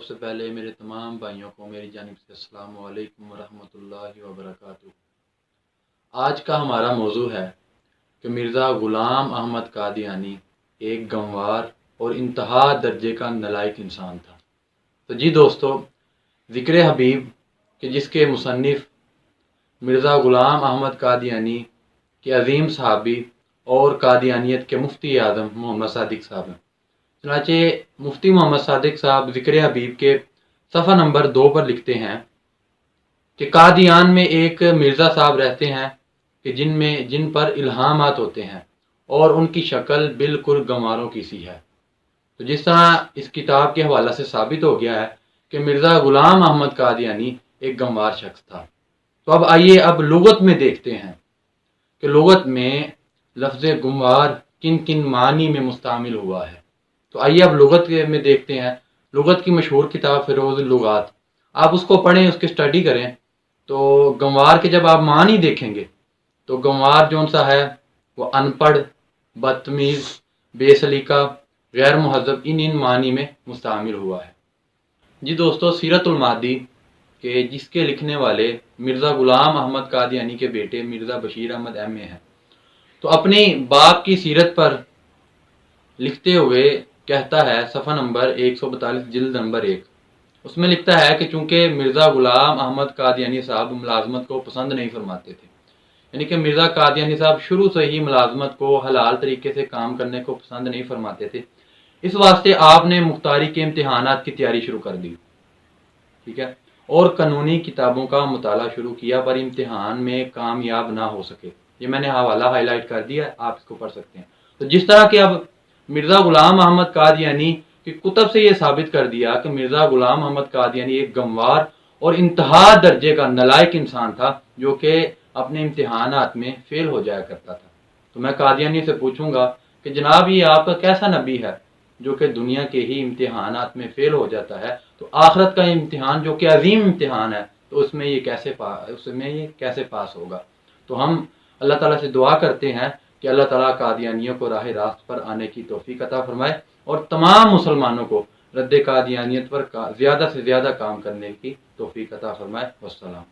सबसे पहले मेरे तमाम भाइयों को मेरी जानिब से अस्सलाम वालेकुम वरहमतुल्लाहि वबरकातुहू। आज का हमारा मौजू है कि मिर्ज़ा ग़ुलाम अहमद कादियानी एक गंवार और इंतहा दर्जे का नालायक इंसान था। तो जी दोस्तों, ज़िक्र हबीब कि जिसके मुसन्निफ़ मिर्ज़ा ग़ुलाम अहमद कादियानी के अज़ीम सहाबी और कादियानियत के मुफ्ती आज़म मोहम्मद सादिक साहब हैं। चुनांचे मुफ्ती मोहम्मद सादिक साहब ज़िक्र हबीब के सफ़ा नंबर 2 पर लिखते हैं कि कादियान में एक मिर्ज़ा साहब रहते हैं कि जिन पर इल्हामात होते हैं और उनकी शक्ल बिल्कुल गंवारों की सी है। तो जिस तरह इस किताब के हवाले से साबित हो गया है कि मिर्ज़ा ग़ुलाम अहमद कादियानी एक गंवार शख्स था। तो अब आइए अब लुगत में देखते हैं कि लुगत में लफ्ज़ गंवार किन किन मानी में मुस्तामिल हुआ है। तो आइए अब लुगत में देखते हैं। लुगत की मशहूर किताब फ़िरोज़ लुगात, आप उसको पढ़ें, उसकी स्टडी करें। तो गंवार के जब आप मानी देखेंगे तो गंवार जौन सा है वो अनपढ़, बदतमीज़, बेसलीका, गैर मुहज़्ज़ब इन मानी में मुस्तामिल हुआ है। जी दोस्तों, सीरतुल महदी के जिसके लिखने वाले मिर्ज़ा ग़ुलाम अहमद कादियानी के बेटे मिर्ज़ा बशीर अहमद एम ए हैं, तो अपनी बाप की सीरत पर लिखते हुए कहता है, सफ़ा नंबर 142 जिल्द नंबर 1, उसमें लिखता है कि चूँकि मिर्ज़ा ग़ुलाम अहमद कादियानी साहब मुलाजमत को पसंद नहीं फरमाते थे, यानी कि मिर्ज़ा कादियानी साहब शुरू से ही मुलाजमत को हलाल तरीके से काम करने को पसंद नहीं फरमाते थे। इस वास्ते आपने मुख्तारी के इम्तिहानात की तैयारी शुरू कर दी, ठीक है, और कानूनी किताबों का मुताला शुरू किया, पर इम्तिहान में कामयाब ना हो सके। ये मैंने हवाला हाईलाइट कर दिया, आप इसको पढ़ सकते हैं। तो जिस तरह के अब मिर्ज़ा ग़ुलाम अहमद कादियानी की कुतब से ये साबित कर दिया कि मिर्ज़ा ग़ुलाम अहमद कादियानी एक गंवार और इंतहा दर्जे का नालायक इंसान था जो कि अपने इम्तिहानात में फेल हो जाया करता था। तो मैं कादियानी से पूछूंगा कि जनाब, ये आपका कैसा नबी है जो कि दुनिया के ही इम्तिहानात में फेल हो जाता है, तो आखिरत का इम्तिहान जो कि अजीम इम्तिहान है, तो उसमें ये कैसे पास होगा। तो हम अल्लाह ताला से दुआ करते हैं कि अल्लाह ताला कादियानियों को राह रास्त पर आने की तौफीक अता फरमाए और तमाम मुसलमानों को रद्द कादियानियत पर ज़्यादा से ज़्यादा काम करने की तौफीक अता फरमाए। वस्सलाम।